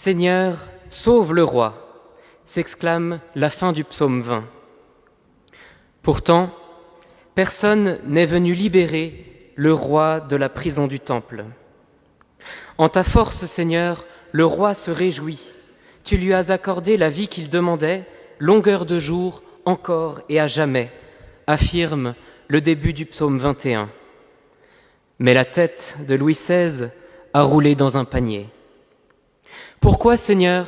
Seigneur, sauve le roi, s'exclame la fin du psaume 20. Pourtant, personne n'est venu libérer le roi de la prison du temple. En ta force, Seigneur, le roi se réjouit. Tu lui as accordé la vie qu'il demandait, longueur de jour, encore et à jamais, affirme le début du psaume 21. Mais la tête de Louis XVI a roulé dans un panier. Pourquoi, Seigneur,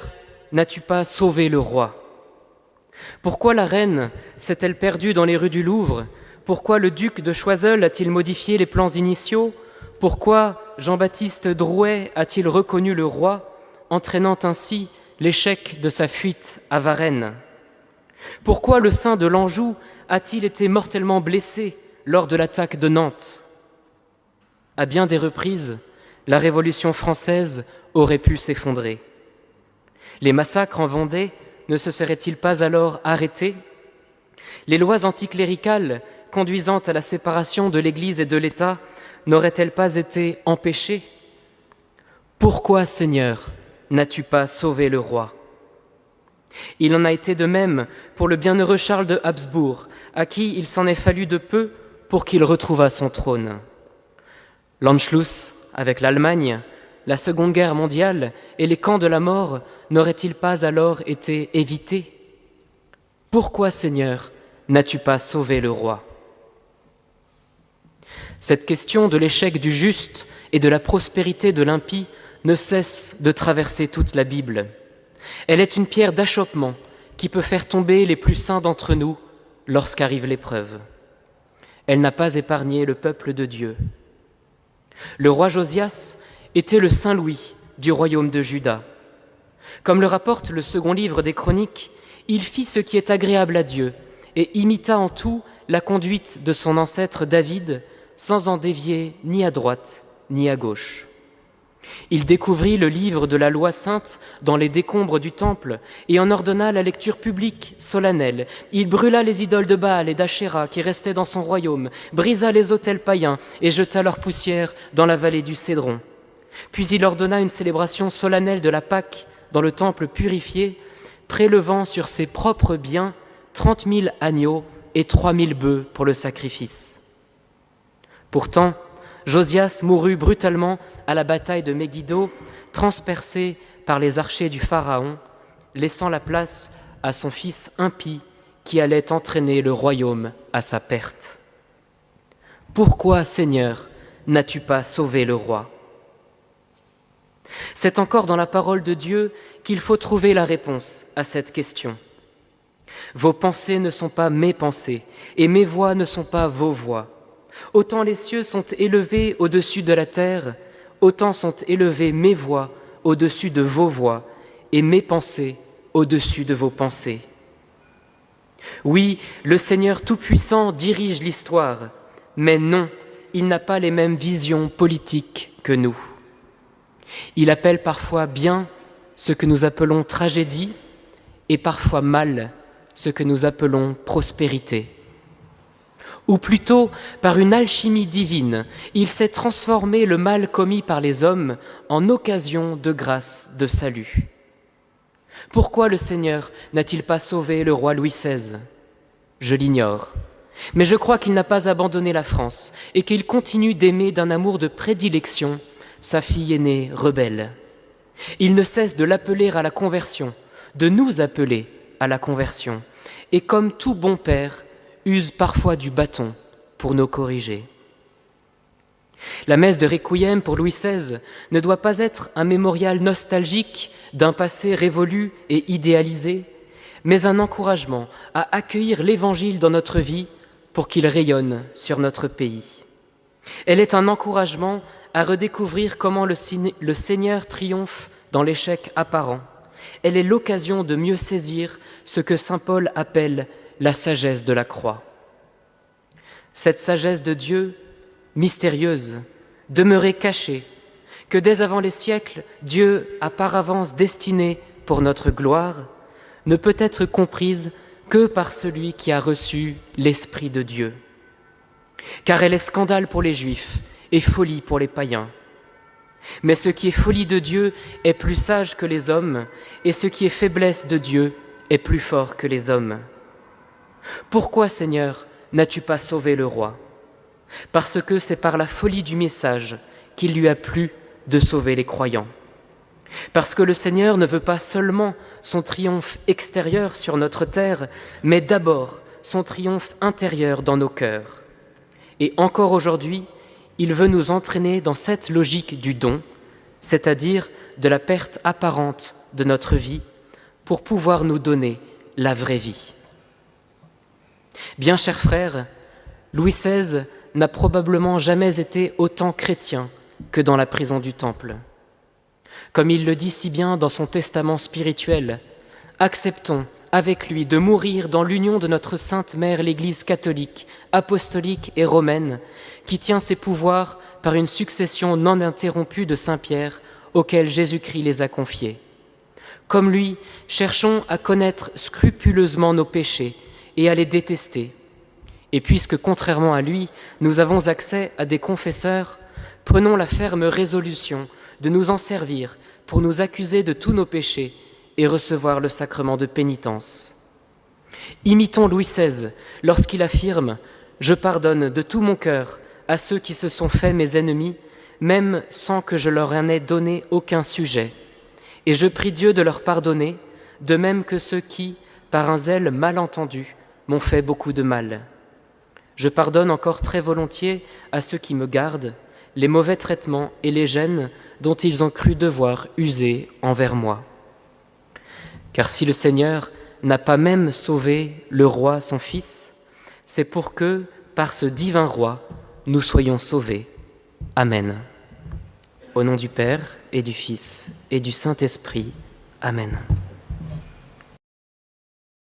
n'as-tu pas sauvé le roi? Pourquoi la reine s'est-elle perdue dans les rues du Louvre? Pourquoi le duc de Choiseul a-t-il modifié les plans initiaux? Pourquoi Jean-Baptiste Drouet a-t-il reconnu le roi, entraînant ainsi l'échec de sa fuite à Varennes? Pourquoi le saint de l'Anjou a-t-il été mortellement blessé lors de l'attaque de Nantes? À bien des reprises, la Révolution française aurait pu s'effondrer. Les massacres en Vendée ne se seraient-ils pas alors arrêtés? Les lois anticléricales conduisant à la séparation de l'Église et de l'État n'auraient-elles pas été empêchées? Pourquoi, Seigneur, n'as-tu pas sauvé le roi? Il en a été de même pour le bienheureux Charles de Habsbourg, à qui il s'en est fallu de peu pour qu'il retrouvât son trône. L'Anschluss avec l'Allemagne, la Seconde Guerre mondiale et les camps de la mort n'auraient-ils pas alors été évités? Pourquoi, Seigneur, n'as-tu pas sauvé le roi? Cette question de l'échec du juste et de la prospérité de l'impie ne cesse de traverser toute la Bible. Elle est une pierre d'achoppement qui peut faire tomber les plus saints d'entre nous lorsqu'arrive l'épreuve. Elle n'a pas épargné le peuple de Dieu. Le roi Josias était le Saint Louis du royaume de Juda. Comme le rapporte le second livre des Chroniques, il fit ce qui est agréable à Dieu et imita en tout la conduite de son ancêtre David sans en dévier ni à droite ni à gauche. Il découvrit le livre de la loi sainte dans les décombres du temple et en ordonna la lecture publique, solennelle. Il brûla les idoles de Baal et d'Achéra qui restaient dans son royaume, brisa les autels païens et jeta leur poussière dans la vallée du Cédron. Puis il ordonna une célébration solennelle de la Pâque dans le temple purifié, prélevant sur ses propres biens 30 000 agneaux et 3 000 bœufs pour le sacrifice. Pourtant, Josias mourut brutalement à la bataille de Megiddo, transpercé par les archers du Pharaon, laissant la place à son fils impie qui allait entraîner le royaume à sa perte. Pourquoi, Seigneur, n'as-tu pas sauvé le roi? C'est encore dans la parole de Dieu qu'il faut trouver la réponse à cette question. Vos pensées ne sont pas mes pensées, et mes voix ne sont pas vos voix. Autant les cieux sont élevés au-dessus de la terre, autant sont élevées mes voix au-dessus de vos voix, et mes pensées au-dessus de vos pensées. Oui, le Seigneur Tout-Puissant dirige l'histoire, mais non, il n'a pas les mêmes visions politiques que nous. Il appelle parfois bien ce que nous appelons tragédie et parfois mal ce que nous appelons prospérité. Ou plutôt, par une alchimie divine, il sait transformer le mal commis par les hommes en occasion de grâce, de salut. Pourquoi le Seigneur n'a-t-il pas sauvé le roi Louis XVI? Je l'ignore, mais je crois qu'il n'a pas abandonné la France et qu'il continue d'aimer d'un amour de prédilection sa fille aînée rebelle. Il ne cesse de l'appeler à la conversion, de nous appeler à la conversion, et comme tout bon père, use parfois du bâton pour nous corriger. La messe de Requiem pour Louis XVI ne doit pas être un mémorial nostalgique d'un passé révolu et idéalisé, mais un encouragement à accueillir l'Évangile dans notre vie pour qu'il rayonne sur notre pays. Elle est un encouragement à redécouvrir comment le Seigneur triomphe dans l'échec apparent. Elle est l'occasion de mieux saisir ce que saint Paul appelle la sagesse de la croix. Cette sagesse de Dieu, mystérieuse, demeurée cachée, que dès avant les siècles, Dieu a par avance destinée pour notre gloire, ne peut être comprise que par celui qui a reçu l'Esprit de Dieu. Car elle est scandale pour les Juifs et folie pour les païens. Mais ce qui est folie de Dieu est plus sage que les hommes, et ce qui est faiblesse de Dieu est plus fort que les hommes. Pourquoi, Seigneur, n'as-tu pas sauvé le roi? Parce que c'est par la folie du message qu'il lui a plu de sauver les croyants. Parce que le Seigneur ne veut pas seulement son triomphe extérieur sur notre terre, mais d'abord son triomphe intérieur dans nos cœurs. Et encore aujourd'hui, il veut nous entraîner dans cette logique du don, c'est-à-dire de la perte apparente de notre vie, pour pouvoir nous donner la vraie vie. Bien chers frères, Louis XVI n'a probablement jamais été autant chrétien que dans la prison du Temple. Comme il le dit si bien dans son testament spirituel, acceptons avec lui de mourir dans l'union de notre Sainte Mère l'Église catholique, apostolique et romaine, qui tient ses pouvoirs par une succession non interrompue de Saint-Pierre auxquels Jésus-Christ les a confiés. Comme lui, cherchons à connaître scrupuleusement nos péchés et à les détester. Et puisque, contrairement à lui, nous avons accès à des confesseurs, prenons la ferme résolution de nous en servir pour nous accuser de tous nos péchés et recevoir le sacrement de pénitence. Imitons Louis XVI lorsqu'il affirme « Je pardonne de tout mon cœur à ceux qui se sont faits mes ennemis, même sans que je leur en ai donné aucun sujet. Et je prie Dieu de leur pardonner, de même que ceux qui, par un zèle mal entendu, m'ont fait beaucoup de mal. Je pardonne encore très volontiers à ceux qui me gardent les mauvais traitements et les gênes dont ils ont cru devoir user envers moi. Car si le Seigneur n'a pas même sauvé le roi son fils, c'est pour que, par ce divin roi, nous soyons sauvés. Amen. Au nom du Père et du Fils et du Saint-Esprit. Amen.